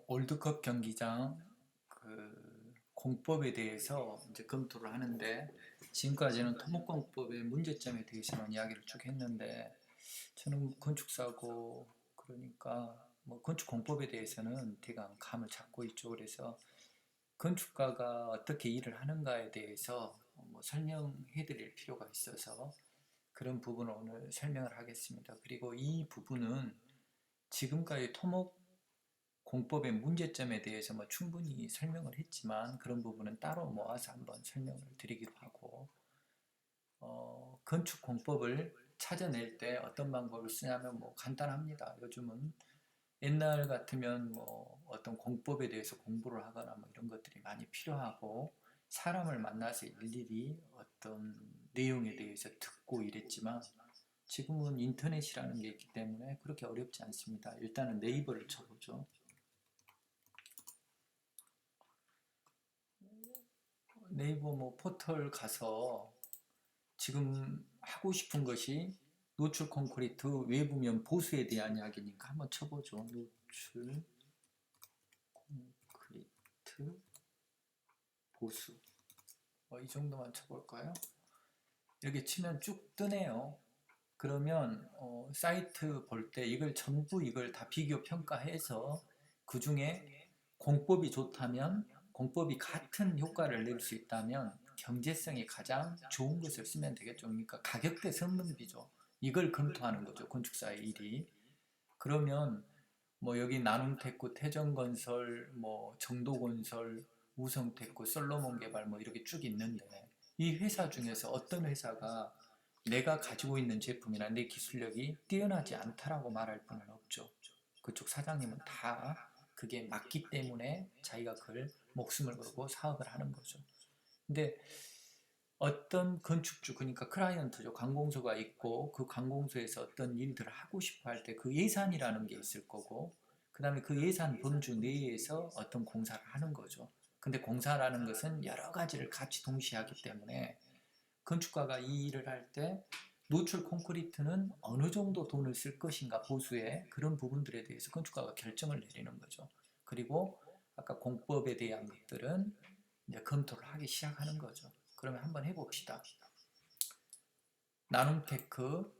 월드컵 경기장 공법에 대해서 이제 검토를 하는데, 지금까지는 토목공법의 문제점에 대해서만 이야기를 쭉 했는데, 저는 건축사고 그러니까 뭐 건축 공법에 대해서는 대강 감을 잡고 있죠. 그래서 건축가가 어떻게 일을 하는가에 대해서 뭐 설명해 드릴 필요가 있어서 그런 부분을 오늘 설명을 하겠습니다. 그리고 이 부분은 지금까지 토목 공법의 문제점에 대해서 뭐 충분히 설명을 했지만, 그런 부분은 따로 모아서 한번 설명을 드리기로 하고, 건축 공법을 찾아낼 때 어떤 방법을 쓰냐면 뭐 간단합니다. 요즘은 옛날 같으면 뭐 어떤 공법에 대해서 공부를 하거나 뭐 이런 것들이 많이 필요하고, 사람을 만나서 일일이 어떤 내용에 대해서 듣고 이랬지만, 지금은 인터넷이라는 게 있기 때문에 그렇게 어렵지 않습니다. 일단은 네이버를 쳐보죠. 네이버 뭐 포털 가서 지금 하고 싶은 것이 노출 콘크리트 외부면 보수에 대한 이야기니까 한번 쳐보죠. 노출 콘크리트 보수. 이 정도만 쳐볼까요? 이렇게 치면 쭉 뜨네요. 그러면 사이트 볼 때 이걸 전부 이걸 다 비교 평가해서 그 중에 공법이 좋다면, 공법이 같은 효과를 낼 수 있다면 경제성이 가장 좋은 것을 쓰면 되겠죠. 그러니까 가격대 성능비죠. 이걸 검토하는 거죠, 건축사의 일이. 그러면 뭐 여기 나눔테크, 태정건설, 뭐 정도건설, 우성테크, 솔로몬개발 뭐 이렇게 쭉 있는데, 이 회사 중에서 어떤 회사가 내가 가지고 있는 제품이나 내 기술력이 뛰어나지 않다라고 말할 분은 없죠. 그쪽 사장님은 다 그게 맞기 때문에 자기가 그걸 목숨을 걸고 사업을 하는 거죠. 근데 어떤 건축주, 그러니까 클라이언트죠. 관공서가 있고, 그 관공서에서 어떤 일들을 하고 싶어 할 때 그 예산이라는 게 있을 거고, 그 다음에 그 예산 범주 내에서 어떤 공사를 하는 거죠. 근데 공사라는 것은 여러 가지를 같이 동시에 하기 때문에, 건축가가 이 일을 할 때 노출 콘크리트는 어느 정도 돈을 쓸 것인가, 보수에 그런 부분들에 대해서 건축가가 결정을 내리는 거죠. 그리고 아까 공법에 대한 것들은 이제 검토를 하기 시작하는 거죠. 그러면 한번 해봅시다. 나눔테크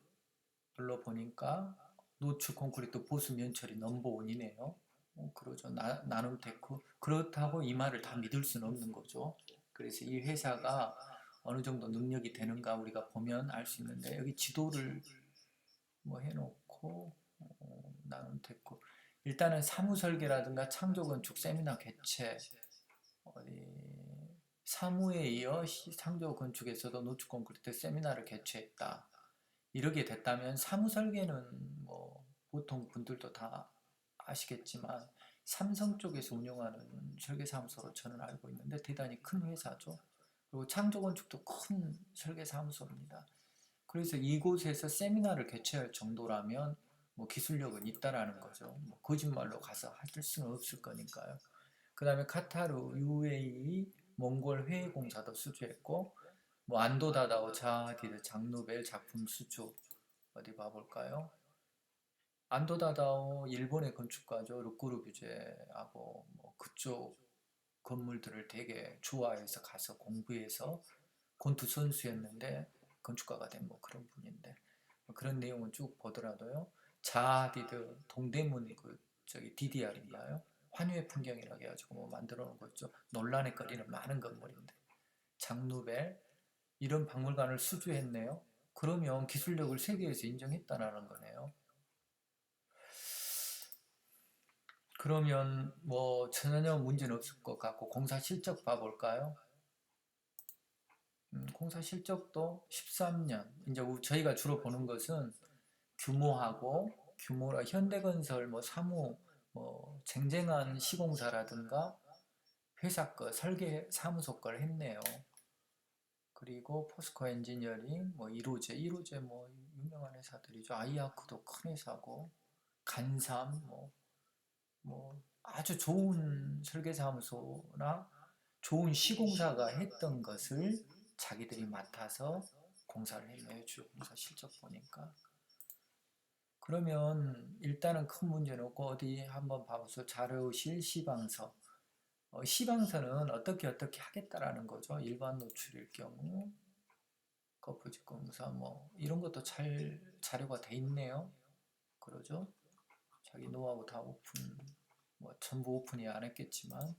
눌러보니까 노출 콘크리트 보수 면처리 넘버원이네요. 그러죠. 나눔테크. 그렇다고 이 말을 다 믿을 수는 없는 거죠. 그래서 이 회사가 어느 정도 능력이 되는가 우리가 보면 알 수 있는데, 여기 지도를 뭐 해놓고, 나눔테크. 일단은 사무설계라든가 창조건축 세미나 개최, 어디 사무에 이어 창조건축에서도 노출 콘크리트 세미나를 개최했다. 이렇게 됐다면, 사무설계는 뭐 보통 분들도 다 아시겠지만 삼성 쪽에서 운영하는 설계사무소로 저는 알고 있는데, 대단히 큰 회사죠. 그리고 창조건축도 큰 설계사무소입니다. 그래서 이곳에서 세미나를 개최할 정도라면 뭐 기술력은 있다라는 거죠. 뭐 거짓말로 가서 할 수는 없을 거니까요. 그 다음에 카타르, UAE, 몽골 회의공사도 수주했고, 뭐 안도다다오, 자하디드, 장누벨 작품 수주. 어디 봐볼까요? 안도다다오 일본의 건축가죠. 르꾸르 규제하고 뭐 그쪽 건물들을 되게 좋아해서 가서 공부해서 권투 선수였는데 건축가가 된 뭐 그런 분인데, 뭐 그런 내용은 쭉 보더라도요. 자하디드 동대문 저기 DDR인가요? 환유의 풍경이라고 해가지고 뭐 만들어 놓은 거죠. 논란의 거리는 많은 건물인데, 장누벨 이런 박물관을 수주했네요. 그러면 기술력을 세계에서 인정했다라는 거네요. 그러면 뭐 전혀 문제는 없을 것 같고, 공사 실적 봐볼까요? 공사 실적도 13년. 이제 저희가 주로 보는 것은 규모하고, 규모라 현대건설 뭐 사무 뭐 쟁쟁한 시공사라든가 회사 거 설계 사무소 걸 했네요. 그리고 포스코 엔지니어링, 뭐 이로제 뭐 유명한 회사들이죠. 아이아크도 큰 회사고, 간삼 뭐 아주 좋은 설계사무소나 좋은 시공사가 했던 것을 자기들이 맡아서 공사를 했네요. 주요 공사 실적 보니까. 그러면 일단은 큰 문제는 없고 어디 한번 봐보세요. 자료실 시방서. 시방서는 어떻게 하겠다라는 거죠. 일반 노출일 경우 거푸집공사 뭐 이런 것도 잘 자료가 돼 있네요. 그러죠. 자기 노하우 다 오픈, 뭐 전부 오픈이 안 했겠지만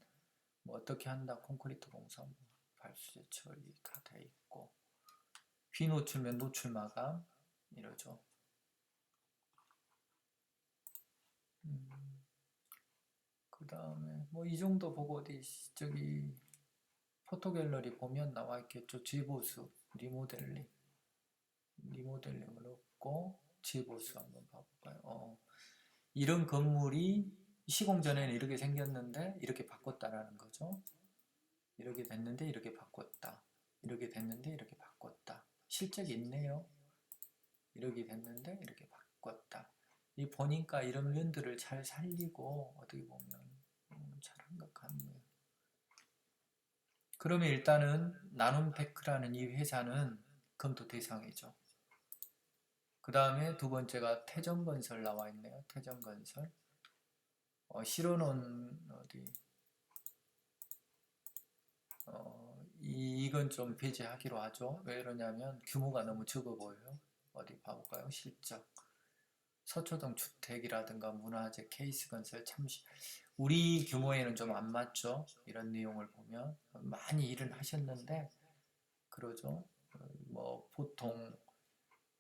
뭐 어떻게 한다 콘크리트 공사, 뭐 발수제 처리 다 돼 있고 비노출면 노출 마감 이러죠. 그 다음에 뭐 이 정도 보고 어디 저기 포토 갤러리 보면 나와 있겠죠. 재보수 리모델링을 넣고 재보수 한번 봐볼까요? 이런 건물이 시공 전에는 이렇게 생겼는데 이렇게 바꿨다라는 거죠. 이렇게 됐는데 이렇게 바꿨다. 이렇게 됐는데 이렇게 바꿨다. 실적이 있네요. 이렇게 됐는데 이렇게 바꿨다. 이 보니까 이런 면들을 잘 살리고 어떻게 보면 잘한 것 같네요. 그러면 일단은 나눔테크라는 이 회사는 검토 대상이죠. 그 다음에 두 번째가 태정건설 나와 있네요. 태정건설. 실어놓은 어디 이건 좀 배제하기로 하죠. 왜 그러냐면 규모가 너무 적어 보여요. 어디 봐볼까요? 실적. 서초동 주택이라든가 문화재 케이스건설 참시 우리 규모에는 좀 안 맞죠. 이런 내용을 보면 많이 일은 하셨는데 그러죠. 뭐 보통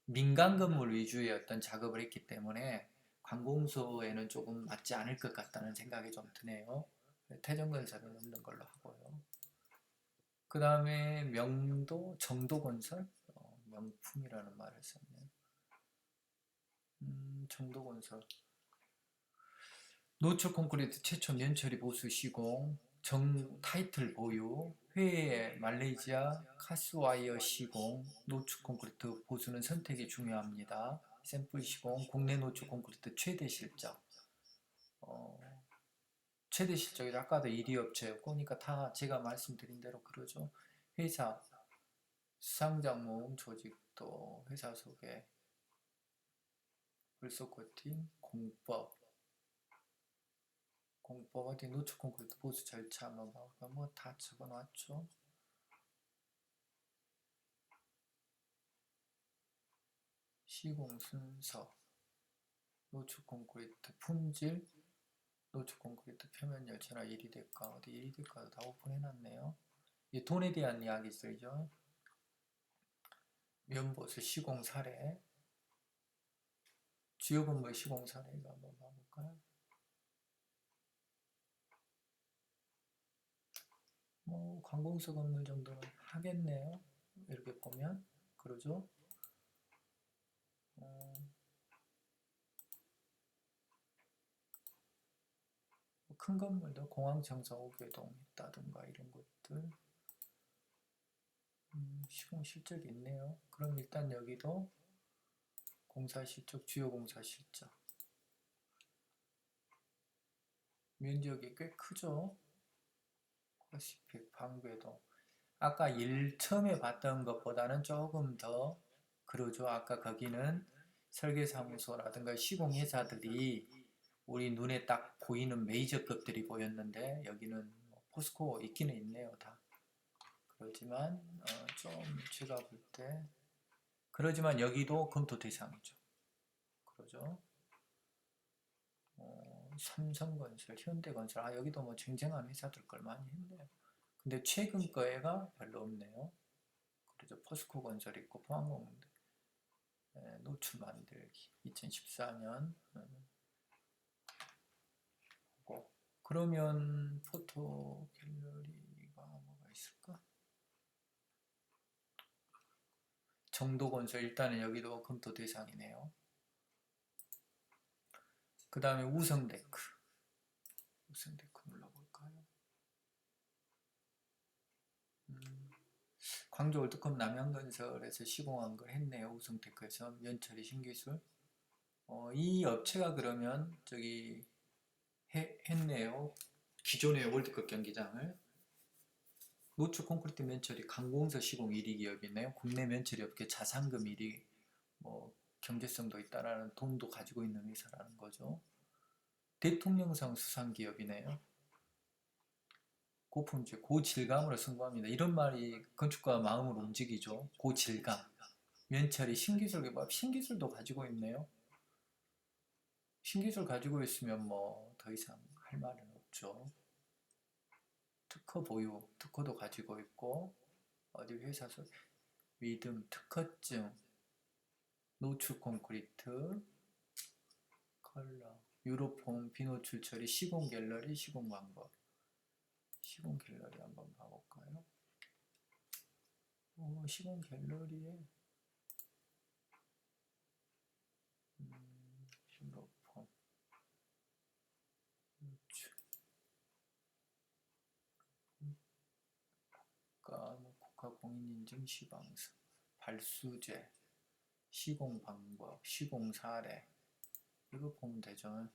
민간 건물 위주의 어떤 작업을 했기 때문에 관공서에는 조금 맞지 않을 것 같다는 생각이 좀 드네요. 태정건설은 없는 걸로 하고요. 그 다음에 명도 정도건설 명품이라는 말을 썼네요. 정도건설 노출 콘크리트 최초 면처리 보수 시공 타이틀 보유 회에 말레이시아 카스와이어 시공 노출 콘크리트 보수는 선택이 중요합니다. 샘플 시공 국내 노출 콘크리트 최대 실적 최대 실적이 아까도 1위 업체였고 그러니까 다 제가 말씀드린 대로 그러죠. 회사 수상장 모음 조직도 회사 소개 불소 코팅 공법 어디 노출 콘크리트 보수 절차 한번 봐볼까? 뭐 다 적어놨죠. 시공 순서 노출 콘크리트 품질 노출 콘크리트 표면 열차나 1위 대가 어디 1위 대가도 다 오픈해놨네요. 이 돈에 대한 이야기 쓰이죠. 면보수 시공 사례 주요 건물 시공 사례가 한번 봐볼까요? 뭐 관공서 건물 정도는 하겠네요. 이렇게 보면 그러죠. 큰 건물도 공항청사 5개동 있다든가 이런 것들 시공 실적이 있네요. 그럼 일단 여기도 공사 실적 주요 공사 실적 면적이 꽤 크죠. 퍼시픽 방배동 아까 처음에 봤던 것보다는 조금 더 그러죠. 아까 거기는 설계사무소라든가 시공회사들이 우리 눈에 딱 보이는 메이저급들이 보였는데 여기는 포스코 있기는 있네요. 다 그렇지만 좀 제가 볼 때 그러지만 여기도 검토 대상이죠. 그러죠. 삼성건설, 현대건설 여기도 뭐 쟁쟁한 회사들 걸 많이 했네요. 근데 최근 거에가 별로 없네요. 그래서 포스코건설 있고 포항공대 노출 만들기 2014년 고 그러면 포토 갤러리가 뭐가 있을까? 정도건설 일단은 여기도 검토 대상이네요. 그 다음에 우성데크 눌러볼까요? 광주 월드컵 남양건설에서 시공한 걸 했네요. 우성테크에서 면처리 신기술. 이 업체가 그러면 저기 했네요. 기존의 월드컵 경기장을 노출 콘크리트 면처리 강공서 시공 1위 기업이네요. 국내 면처리 업계 자산금 1위 뭐 경제성도 있다라는 돈도 가지고 있는 회사라는 거죠. 대통령상 수상 기업이네요. 고품질, 고질감으로 승부합니다. 이런 말이 건축가 마음을 움직이죠. 고질감, 면처리, 신기술 개발, 신기술도 가지고 있네요. 신기술 가지고 있으면 뭐 더 이상 할 말은 없죠. 특허 보유, 특허도 가지고 있고, 어디 회사에서 믿음, 특허증, 노출 콘크리트, 컬러, 유로폼, 비노출 처리, 시공 갤러리, 시공 방법. 시공 갤러리 한번 봐볼까요? 시공 갤러리에 유로폼, 노출, 국가 공인인증 시방서, 발수제, 시공 방법, 시공 사례. 이거 보면 되죠.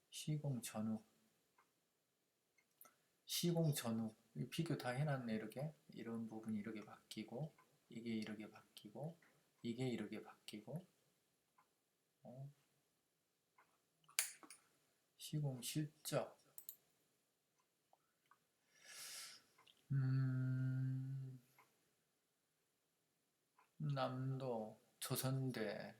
시공 전후, 시공 전후 비교 다 해놨네. 이렇게 이런 부분이 이렇게 바뀌고, 이게 이렇게 바뀌고, 이게 이렇게 바뀌고, 시공 실적, 남도, 조선대,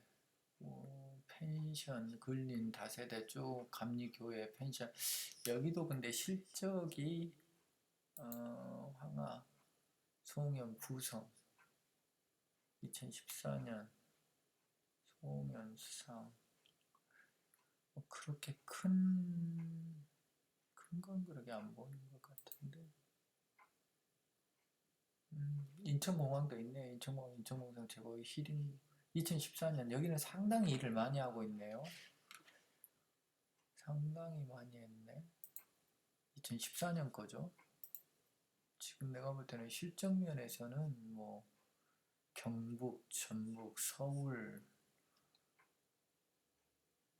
펜션, 근린, 다세대 쭉 감리교회, 펜션. 여기도 근데 실적이 황하, 송현, 부성 2014년 송현 수상. 그렇게 큰 건 그렇게 안 보이는 것 같은데. 인천공항도 있네. 인천공항, 인천공상 제거의 히딩 2014년. 여기는 상당히 일을 많이 하고 있네요. 상당히 많이 했네. 2014년 거죠. 지금 내가 볼 때는 실적 면에서는 뭐 경북, 전북, 서울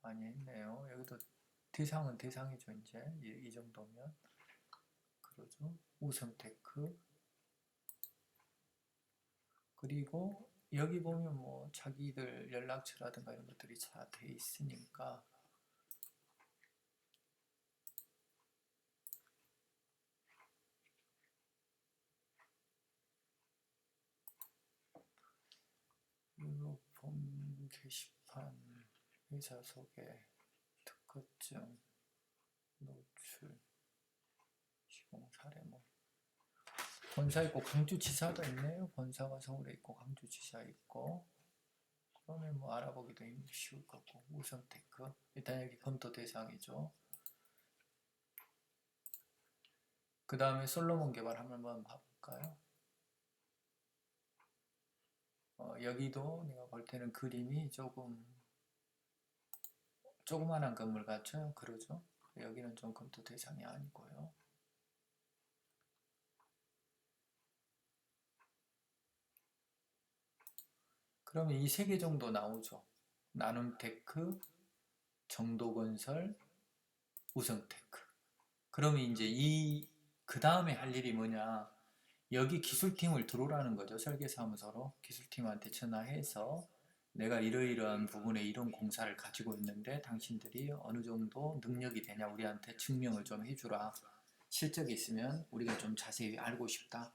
많이 했네요. 여기도 대상은 대상이죠. 이제 이 정도면 그러죠. 우성테크. 그리고 여기 보면 뭐 자기들 연락처라든가 이런 것들이 다 돼 있으니까 유로폼 게시판, 회사 소개, 특허증, 노출, 시공 사례. 뭐 본사 있고 광주지사도 있네요. 본사가 서울에 있고 광주지사 있고. 그러면 뭐 알아보기도 쉬울 것 같고. 우성테크 일단 여기 검토 대상이죠. 그 다음에 솔로몬 개발 한번 봐볼까요? 여기도 내가 볼 때는 그림이 조그만한 건물 같죠? 그러죠? 여기는 좀 검토 대상이 아니고요. 그러면 이 세 개 정도 나오죠. 나눔테크, 정도건설, 우성테크. 그러면 이제 그 다음에 할 일이 뭐냐? 여기 기술팀을 들어오라는 거죠. 설계사무소로 기술팀한테 전화해서 내가 이러이러한 부분에 이런 공사를 가지고 있는데 당신들이 어느 정도 능력이 되냐 우리한테 증명을 좀 해주라. 실적이 있으면 우리가 좀 자세히 알고 싶다.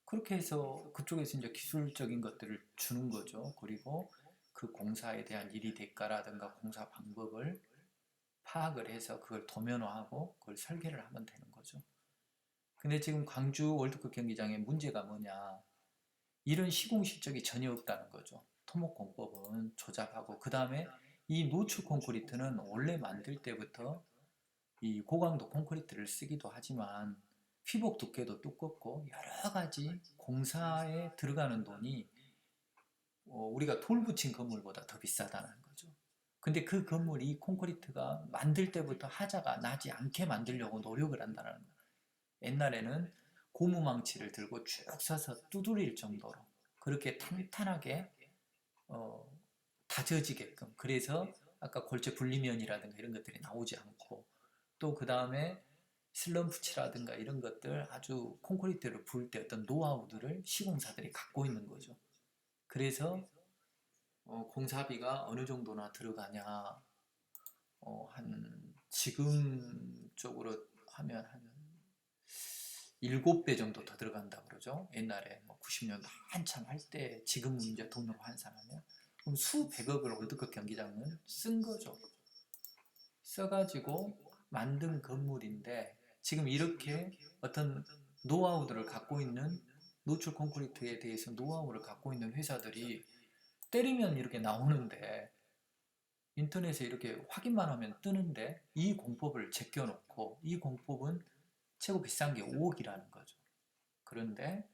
그렇게 해서 그쪽에서 이제 기술적인 것들을 주는 거죠. 그리고 그 공사에 대한 일이 대가라든가 공사 방법을 파악을 해서 그걸 도면화하고 그걸 설계를 하면 되는 거죠. 근데 지금 광주 월드컵 경기장의 문제가 뭐냐? 이런 시공 실적이 전혀 없다는 거죠. 토목공법은 조잡하고, 그 다음에 이 노출 콘크리트는 원래 만들 때부터 이 고강도 콘크리트를 쓰기도 하지만 피복 두께도 두껍고 여러 가지 공사에 들어가는 돈이 우리가 돌 붙인 건물보다 더 비싸다는 거죠. 근데 그 건물이 콘크리트가 만들 때부터 하자가 나지 않게 만들려고 노력을 한다는 거예요. 옛날에는 고무망치를 들고 쭉 서서 두드릴 정도로 그렇게 탄탄하게 다져지게끔, 그래서 아까 골재 분리면이라든가 이런 것들이 나오지 않고, 또 그 다음에 슬럼프치라든가 이런 것들 아주 콘크리트를 부을 때 어떤 노하우들을 시공사들이 갖고 있는 거죠. 그래서 공사비가 어느 정도나 들어가냐, 한 지금 쪽으로 하면 한 7배 정도 더 들어간다 그러죠. 옛날에 뭐 90년대 한참 할 때 지금 이제 돈으로 환산하면 그럼 수백억을 월드컵 경기장은 쓴 거죠. 써가지고 만든 건물인데 지금 이렇게 어떤 노하우들을 갖고 있는 노출 콘크리트에 대해서 노하우를 갖고 있는 회사들이 때리면 이렇게 나오는데 인터넷에 이렇게 확인만 하면 뜨는데 이 공법을 제껴놓고 이 공법은 최고 비싼 게 5억이라는 거죠. 그런데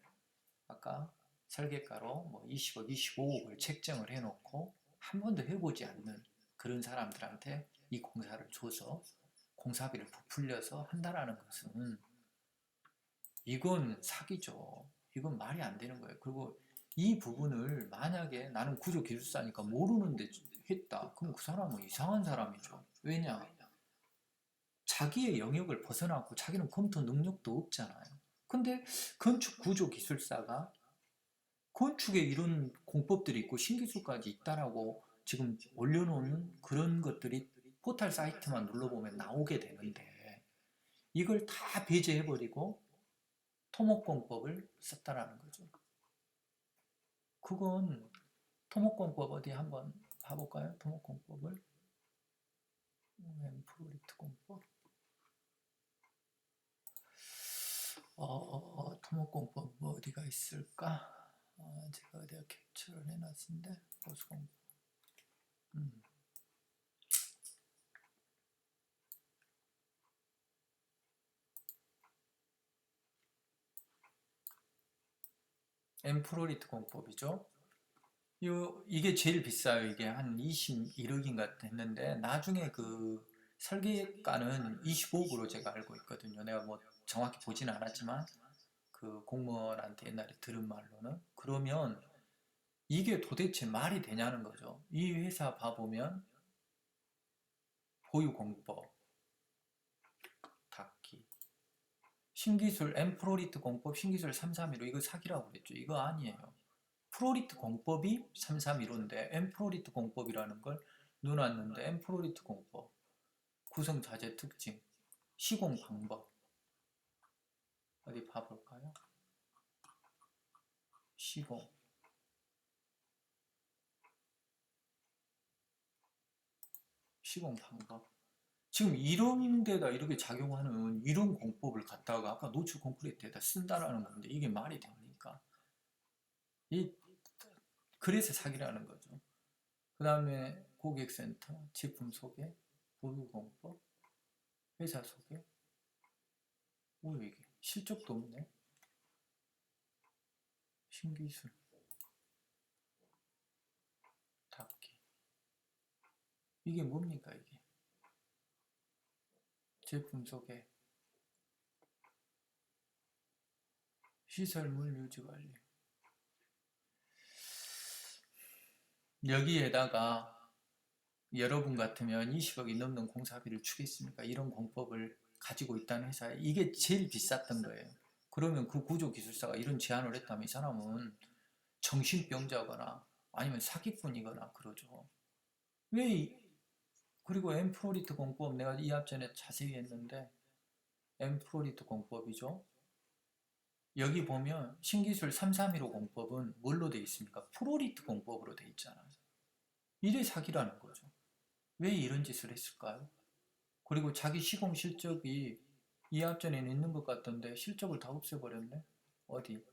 아까 설계가로 뭐 20억, 25억을 책정을 해놓고 한 번도 해보지 않는 그런 사람들한테 이 공사를 줘서 공사비를 부풀려서 한다라는 것은 이건 사기죠. 이건 말이 안 되는 거예요. 그리고 이 부분을 만약에 나는 구조기술사니까 모르는데 했다. 그럼 그 사람은 이상한 사람이죠. 왜냐? 자기의 영역을 벗어나고 자기는 컴퓨터 능력도 없잖아요. 근데 건축 구조기술사가 건축에 이런 공법들이 있고 신기술까지 있다라고 지금 올려놓은 그런 것들이 포털 사이트만 눌러보면 나오게 되는데 이걸 다 배제해버리고 토목공법을 썼다라는 거죠. 그건 토목공법 어디 한번 봐볼까요? 토목공법을 프로리트 공법 토목공법 뭐 어디가 있을까? 제가 어디가 캡처를 해놨는데 보수공법 엠프로리트 공법이죠. 이게 제일 비싸요. 이게 한 21억인가 했는데 나중에 그 설계가는 25억으로 제가 알고 있거든요. 내가 뭐 정확히 보진 않았지만 그 공무원한테 옛날에 들은 말로는 그러면 이게 도대체 말이 되냐는 거죠. 이 회사 봐보면 보유공법, 닫기, 신기술 엠프로리트 공법 신기술 331호 이거 사기라고 그랬죠. 이거 아니에요. 프로리트 공법이 331호인데 엠프로리트 공법이라는 걸 넣어놨는데 엠프로리트 공법 구성 자재 특징 시공 방법 어디 봐볼까요? 시공 방법 지금 이런 데다 이렇게 작용하는 이런 공법을 갖다가 아까 노출 콘크리트에다 쓴다라는 건데 이게 말이 됩니까? 이 그래서 사기라는 거죠. 그 다음에 고객센터, 제품 소개, 보유공법, 회사 소개. 뭐야 이게? 실적도 없네. 신기술, 닫기. 이게 뭡니까 이게? 제품 소개, 시설물 유지 관리. 여기에다가 여러분 같으면 20억이 넘는 공사비를 주겠습니까? 이런 공법을 가지고 있다는 회사에 이게 제일 비쌌던 거예요. 그러면 그 구조기술사가 이런 제안을 했다면 이 사람은 정신병자거나 아니면 사기꾼이거나 그러죠. 왜 그리고 엠프로리트 공법 내가 이 앞전에 자세히 했는데 엠프로리트 공법이죠. 여기 보면 신기술 3315 공법은 뭘로 되어 있습니까? 프로리트 공법으로 되어 있잖아요. 이래 사기라는 거죠. 왜 이런 짓을 했을까요? 그리고 자기 시공 실적이 이 앞전에는 있는 것 같던데 실적을 다 없애버렸네. 어디?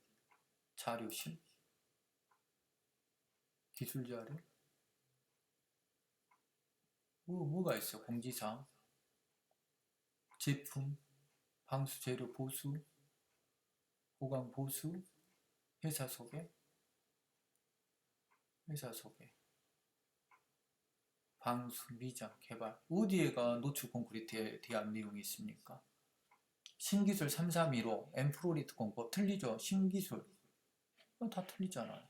자료실? 기술 자료? 뭐가 있어? 공지사항? 제품? 방수 재료 보수? 보강 보수? 회사 소개? 회사 소개. 방수, 미장, 개발. 어디에가 노출 콘크리트에 대한 내용이 있습니까? 신기술 3315, 엠프로리트 공법 틀리죠? 신기술. 다 틀리잖아요.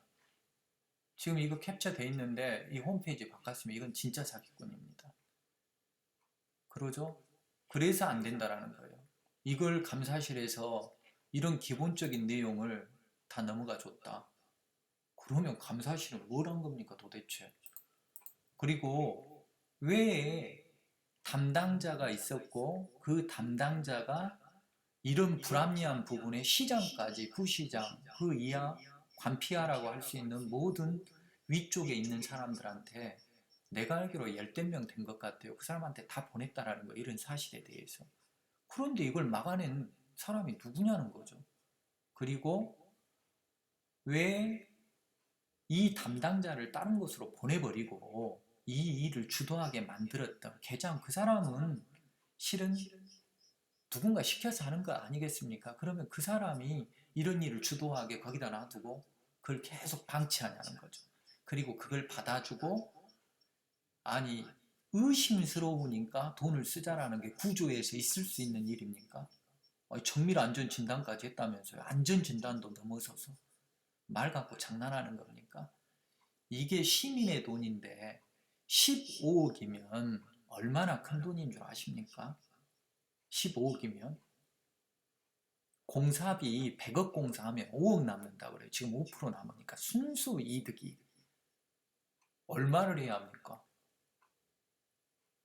지금 이거 캡처돼 있는데 이 홈페이지 바꿨으면 이건 진짜 사기꾼입니다. 그러죠? 그래서 안 된다라는 거예요. 이걸 감사실에서 이런 기본적인 내용을 다 넘어가 줬다. 그러면 감사실은 뭘 한 겁니까 도대체? 그리고 왜 담당자가 있었고 그 담당자가 이런 불합리한 부분에 시장까지 부시장 그 이하 관피하라고 할 수 있는 모든 위쪽에 있는 사람들한테 내가 알기로 열댓 명 된 것 같아요. 그 사람한테 다 보냈다라는 거 이런 사실에 대해서. 그런데 이걸 막아낸 사람이 누구냐는 거죠. 그리고 왜 이 담당자를 다른 곳으로 보내버리고 이 일을 주도하게 만들었던 계장 그 사람은 실은 누군가 시켜서 하는 거 아니겠습니까? 그러면 그 사람이 이런 일을 주도하게 거기다 놔두고 그걸 계속 방치하냐는 거죠. 그리고 그걸 받아주고 아니 의심스러우니까 돈을 쓰자라는 게 구조에서 있을 수 있는 일입니까? 정밀 안전진단까지 했다면서요. 안전진단도 넘어서서 말 갖고 장난하는 겁니까? 이게 시민의 돈인데 15억이면 얼마나 큰 돈인 줄 아십니까? 15억이면 공사비 100억 공사하면 5억 남는다고 그래요. 지금 5% 남으니까 순수 이득이 얼마를 해야 합니까?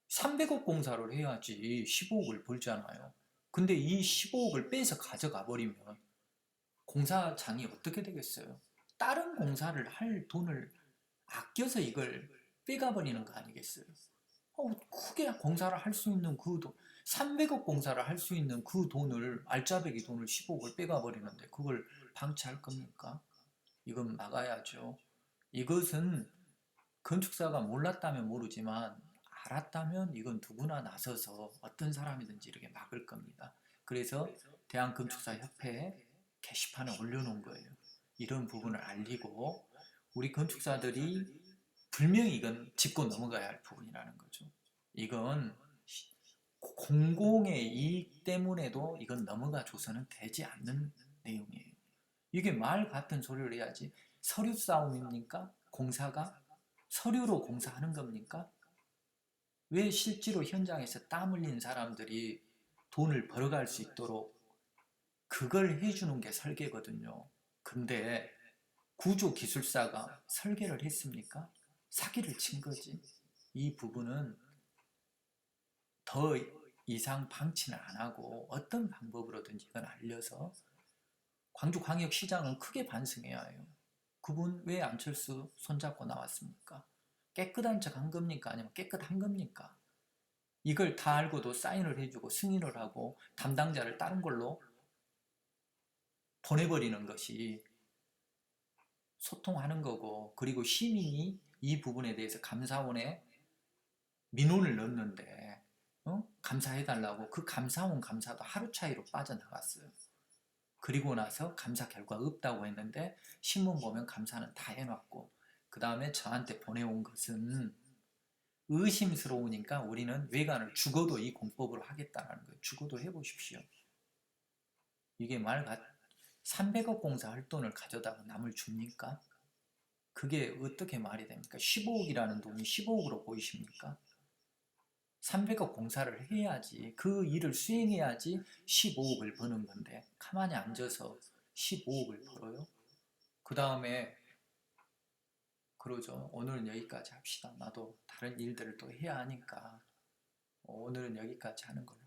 300억 공사를 해야지 15억을 벌잖아요. 근데 이 15억을 빼서 가져가 버리면 공사장이 어떻게 되겠어요? 다른 공사를 할 돈을 아껴서 이걸 빼가버리는 거 아니겠어요? 크게 공사를 할 수 있는 그 돈, 300억 공사를 할 수 있는 그 돈을, 알짜배기 돈을 15억을 빼가버리는데 그걸 방치할 겁니까? 이건 막아야죠. 이것은 건축사가 몰랐다면 모르지만 알았다면 이건 누구나 나서서 어떤 사람이든지 이렇게 막을 겁니다. 그래서 대한건축사협회에 게시판에 올려놓은 거예요. 이런 부분을 알리고 우리 건축사들이 분명히 이건 짚고 넘어가야 할 부분이라는 거죠. 이건 공공의 이익 때문에도 이건 넘어가 줘서는 되지 않는 내용이에요. 이게 말 같은 소리를 해야지. 서류 싸움입니까? 공사가? 서류로 공사하는 겁니까? 왜 실제로 현장에서 땀 흘린 사람들이 돈을 벌어갈 수 있도록 그걸 해주는 게 설계거든요. 근데 구조기술사가 설계를 했습니까? 사기를 친 거지. 이 부분은 더 이상 방치는 안 하고 어떤 방법으로든지 이건 알려서 광주광역시장은 크게 반성해야 해요. 그분 왜 안철수 손잡고 나왔습니까? 깨끗한 척 한 겁니까? 아니면 깨끗한 겁니까? 이걸 다 알고도 사인을 해주고 승인을 하고 담당자를 다른 걸로 보내버리는 것이 소통하는 거고, 그리고 시민이 이 부분에 대해서 감사원에 민원을 넣었는데 감사해달라고 그 감사원 감사도 하루 차이로 빠져나갔어요. 그리고 나서 감사 결과 없다고 했는데 신문 보면 감사는 다 해놨고 그 다음에 저한테 보내온 것은 의심스러우니까 우리는 외관을 죽어도 이 공법으로 하겠다는 거예요. 죽어도 해보십시오. 이게 300억 공사 할 돈을 가져다가 남을 줍니까? 그게 어떻게 말이 됩니까? 15억이라는 돈이 15억으로 보이십니까? 300억 공사를 해야지, 그 일을 수행해야지 15억을 버는 건데 가만히 앉아서 15억을 벌어요? 그 다음에 그러죠. 오늘은 여기까지 합시다. 나도 다른 일들을 또 해야 하니까 오늘은 여기까지 하는 걸로